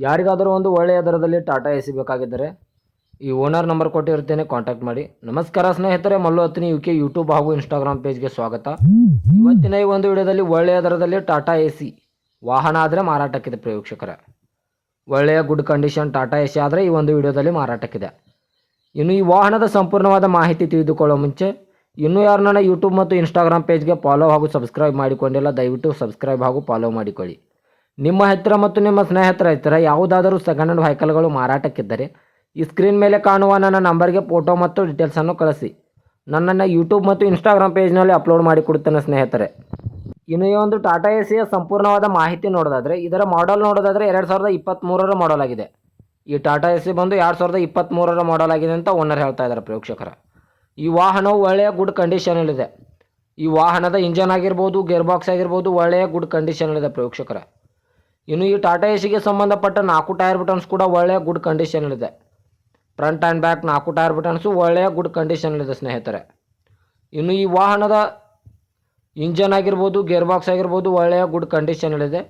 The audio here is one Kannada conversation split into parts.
ಯಾರಿಗಾದರೂ ಒಂದು ಒಳ್ಳೆಯ ದರದಲ್ಲಿ ಟಾಟಾ ಎಸಿ ಬೇಕಾಗಿದ್ದರೆ ಈ ಓನರ್ ನಂಬರ್ ಕೊಟ್ಟಿರುತ್ತೇನೆ, ಕಾಂಟ್ಯಾಕ್ಟ್ ಮಾಡಿ. ನಮಸ್ಕಾರ ಸ್ನೇಹಿತರೆ, ಮಲ್ಲು ಹತ್ತಿನಿ ಯುಕೆ ಯೂಟ್ಯೂಬ್ ಹಾಗೂ ಇನ್ಸ್ಟಾಗ್ರಾಮ್ ಪೇಜ್ಗೆ ಸ್ವಾಗತ. ಇವತ್ತಿನ ಈ ಒಂದು ವಿಡಿಯೋದಲ್ಲಿ ಒಳ್ಳೆಯ ದರದಲ್ಲಿ ಟಾಟಾ ಎಸಿ ವಾಹನ ಆದರೆ ಮಾರಾಟಕ್ಕಿದೆ ಪ್ರೇಕ್ಷಕರೇ. ಒಳ್ಳೆಯ ಗುಡ್ ಕಂಡೀಷನ್ ಟಾಟಾ ಎಸಿ ಆದರೆ ಈ ಒಂದು ವಿಡಿಯೋದಲ್ಲಿ ಮಾರಾಟಕ್ಕಿದೆ. ಇನ್ನು ಈ ವಾಹನದ ಸಂಪೂರ್ಣವಾದ ಮಾಹಿತಿ ತಿಳಿದುಕೊಳ್ಳೋ ಮುಂಚೆ ಇನ್ನೂ ಯಾರು ನನ್ನ ಯೂಟ್ಯೂಬ್ ಮತ್ತು ಇನ್ಸ್ಟಾಗ್ರಾಮ್ ಪೇಜ್ಗೆ ಫಾಲೋ ಹಾಗೂ ಸಬ್ಸ್ಕ್ರೈಬ್ ಮಾಡಿಕೊಂಡಿಲ್ಲ, ದಯವಿಟ್ಟು ಸಬ್ಸ್ಕ್ರೈಬ್ ಹಾಗೂ ಫಾಲೋ ಮಾಡಿಕೊಳ್ಳಿ. ನಿಮ್ಮ ಹತ್ತಿರ ಮತ್ತು ನಿಮ್ಮ ಸ್ನೇಹಿತರ ಹತ್ತಿರ ಯಾವುದಾದರೂ ಸೆಕೆಂಡ್ ಹ್ಯಾಂಡ್ ವೆಹಿಕಲ್ಗಳು ಮಾರಾಟಕ್ಕಿದ್ದರೆ ಈ ಸ್ಕ್ರೀನ್ ಮೇಲೆ ಕಾಣುವ ನನ್ನ ನಂಬರ್ಗೆ ಫೋಟೋ ಮತ್ತು ಡೀಟೇಲ್ಸನ್ನು ಕಳಿಸಿ. ನನ್ನನ್ನು ಯೂಟ್ಯೂಬ್ ಮತ್ತು ಇನ್ಸ್ಟಾಗ್ರಾಮ್ ಪೇಜ್ನಲ್ಲಿ ಅಪ್ಲೋಡ್ ಮಾಡಿಕೊಡುತ್ತೇನೆ ಸ್ನೇಹಿತರೆ. ಇನ್ನು ಈ ಒಂದು ಟಾಟಾ ಎಸಿಯ ಸಂಪೂರ್ಣವಾದ ಮಾಹಿತಿ ನೋಡೋದಾದರೆ, ಇದರ ಮಾಡೆಲ್ ನೋಡೋದಾದರೆ 2023ರ ಮಾಡೆಲ್ ಆಗಿದೆ. ಈ ಟಾಟಾ ಎಸಿ ಬಂದು 2023ರ ಮಾಡೆಲ್ ಆಗಿದೆ ಅಂತ ಓನರ್ ಹೇಳ್ತಾ ಇದ್ದಾರೆ ಪ್ರೇಕ್ಷಕರ. ಈ ವಾಹನವು ಒಳ್ಳೆಯ ಗುಡ್ ಕಂಡೀಷನಲ್ಲಿದೆ. ಈ ವಾಹನದ ಇಂಜನ್ ಆಗಿರ್ಬೋದು, ಗೇರ್ ಬಾಕ್ಸ್ ಆಗಿರ್ಬೋದು, ಒಳ್ಳೆಯ ಗುಡ್ ಕಂಡೀಷನಲ್ಲಿದೆ ಪ್ರೇಕ್ಷಕರ. ಇನ್ನು ಈ ಟಾಟಾ ಎಸಿಗೆ ಸಂಬಂಧಪಟ್ಟ 4 ಟೈರ್ ಬಟನ್ಸ್ ಕೂಡ ಒಳ್ಳೆಯ ಗುಡ್ ಕಂಡೀಷನಲ್ಲಿದೆ. Front and back 4 tyre buttons ಒಳ್ಳೆಯ ಗುಡ್ ಕಂಡೀಷನಲ್ಲಿದೆ ಸ್ನೇಹಿತರೆ. ಇನ್ನು ಈ ವಾಹನದ ಇಂಜನ್ ಆಗಿರ್ಬೋದು, ಗೇರ್ ಬಾಕ್ಸ್ ಆಗಿರ್ಬೋದು, ಒಳ್ಳೆಯ ಗುಡ್ ಕಂಡೀಷನಲ್ಲಿದೆ.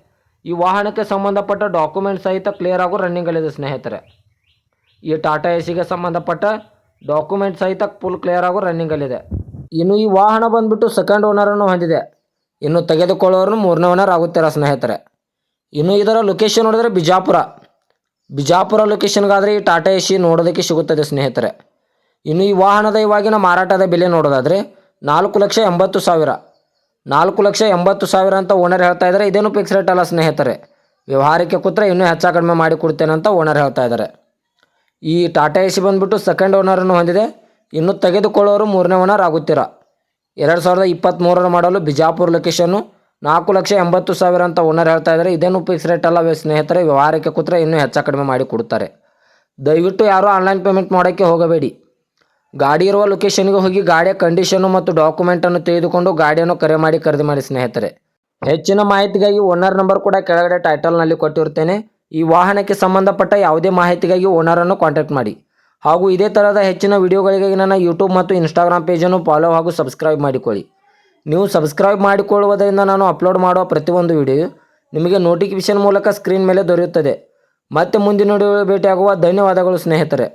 ಈ ವಾಹನಕ್ಕೆ ಸಂಬಂಧಪಟ್ಟ ಡಾಕ್ಯುಮೆಂಟ್ ಸಹಿತ ಕ್ಲಿಯರ್ ಆಗೋ ರನ್ನಿಂಗಲ್ಲಿದೆ ಸ್ನೇಹಿತರೆ. ಈ ಟಾಟಾ ಎಸಿಗೆ ಸಂಬಂಧಪಟ್ಟ ಡಾಕ್ಯುಮೆಂಟ್ ಸಹಿತ ಫುಲ್ ಕ್ಲಿಯರ್ ಆಗೋ ರನ್ನಿಂಗಲ್ಲಿದೆ. ಇನ್ನು ಈ ವಾಹನ ಬಂದುಬಿಟ್ಟು ಸೆಕೆಂಡ್ ಓನರನ್ನು ಹೊಂದಿದೆ. ಇನ್ನು ತೆಗೆದುಕೊಳ್ಳೋರು 3ನೇ ಓನರ್ ಆಗುತ್ತಾರೆ ಸ್ನೇಹಿತರೆ. ಇನ್ನು ಇದರ ಲೊಕೇಶನ್ ನೋಡಿದರೆ ಬಿಜಾಪುರ ಲೊಕೇಶನ್ಗಾದರೆ ಈ ಟಾಟಾ ಎಸಿ ನೋಡೋದಕ್ಕೆ ಸಿಗುತ್ತದೆ ಸ್ನೇಹಿತರೆ. ಇನ್ನು ಈ ವಾಹನದ ಇವಾಗಿನ ಮಾರಾಟದ ಬೆಲೆ ನೋಡೋದಾದರೆ 4,80,000 4,80,000 ಅಂತ ಓನರ್ ಹೇಳ್ತಾ ಇದ್ದಾರೆ. ಇದೇನು ಫಿಕ್ಸ್ ರೇಟ್ ಅಲ್ಲ ಸ್ನೇಹಿತರೆ. ವ್ಯವಹಾರಕ್ಕೆ ಕೂತ್ರೆ ಇನ್ನೂ ಹೆಚ್ಚು ಕಡಿಮೆ ಮಾಡಿ ಕೊಡ್ತೇನೆ ಅಂತ ಓನರ್ ಹೇಳ್ತಾ ಇದ್ದಾರೆ. ಈ ಟಾಟಾ ಎಸಿ ಬಂದುಬಿಟ್ಟು ಸೆಕೆಂಡ್ ಓನರನ್ನು ಹೊಂದಿದೆ. ಇನ್ನು ತೆಗೆದುಕೊಳ್ಳೋರು 3ನೇ ಓನರ್ ಆಗುತ್ತೀರಾ. 2023ರ ಮಾಡಲು ಬಿಜಾಪುರ ಲೊಕೇಶನ್ನು 4,80,000 ಅಂತ ಓನರ್ ಹೇಳ್ತಾ ಇದ್ದಾರೆ. ಇದೇನು ಫಿಕ್ಸ್ ರೇಟ್ ಅಲ್ಲ ಸ್ನೇಹಿತರೆ. ವ್ಯವಹಾರಕ್ಕೆ ಕೂತ್ರೆ ಇನ್ನೂ ಹೆಚ್ಚು ಕಡಿಮೆ ಮಾಡಿ ಕೊಡ್ತಾರೆ. ದಯವಿಟ್ಟು ಯಾರೂ ಆನ್ಲೈನ್ ಪೇಮೆಂಟ್ ಮಾಡೋಕ್ಕೆ ಹೋಗಬೇಡಿ. ಗಾಡಿ ಇರುವ ಲೊಕೇಶನ್ಗೆ ಹೋಗಿ ಗಾಡಿಯ ಕಂಡೀಷನ್ನು ಮತ್ತು ಡಾಕ್ಯುಮೆಂಟನ್ನು ತೆಗೆದುಕೊಂಡು ಗಾಡಿಯನ್ನು ಕರೆ ಮಾಡಿ ಖರೀದಿ ಮಾಡಿ ಸ್ನೇಹಿತರೆ. ಹೆಚ್ಚಿನ ಮಾಹಿತಿಗಾಗಿ ಓನರ್ ನಂಬರ್ ಕೂಡ ಕೆಳಗಡೆ ಟೈಟಲ್ನಲ್ಲಿ ಕೊಟ್ಟಿರುತ್ತೇನೆ. ಈ ವಾಹನಕ್ಕೆ ಸಂಬಂಧಪಟ್ಟ ಯಾವುದೇ ಮಾಹಿತಿಗಾಗಿ ಓನರನ್ನು ಕಾಂಟ್ಯಾಕ್ಟ್ ಮಾಡಿ. ಹಾಗೂ ಇದೇ ಥರದ ಹೆಚ್ಚಿನ ವಿಡಿಯೋಗಳಿಗಾಗಿ ನನ್ನ ಯೂಟ್ಯೂಬ್ ಮತ್ತು ಇನ್ಸ್ಟಾಗ್ರಾಮ್ ಪೇಜನ್ನು ಫಾಲೋ ಹಾಗೂ ಸಬ್ಸ್ಕ್ರೈಬ್ ಮಾಡಿಕೊಳ್ಳಿ. ನೀವು ಸಬ್ಸ್ಕ್ರೈಬ್ ಮಾಡಿಕೊಳ್ಳುವುದರಿಂದ ನಾನು ಅಪ್ಲೋಡ್ ಮಾಡುವ ಪ್ರತಿಯೊಂದು ವಿಡಿಯೋ ನಿಮಗೆ ನೋಟಿಫಿಕೇಷನ್ ಮೂಲಕ ಸ್ಕ್ರೀನ್ ಮೇಲೆ ದೊರೆಯುತ್ತದೆ. ಮತ್ತೆ ಮುಂದಿನ ವಿಡಿಯೋ ಭೇಟಿಯಾಗುವ. ಧನ್ಯವಾದಗಳು ಸ್ನೇಹಿತರೆ.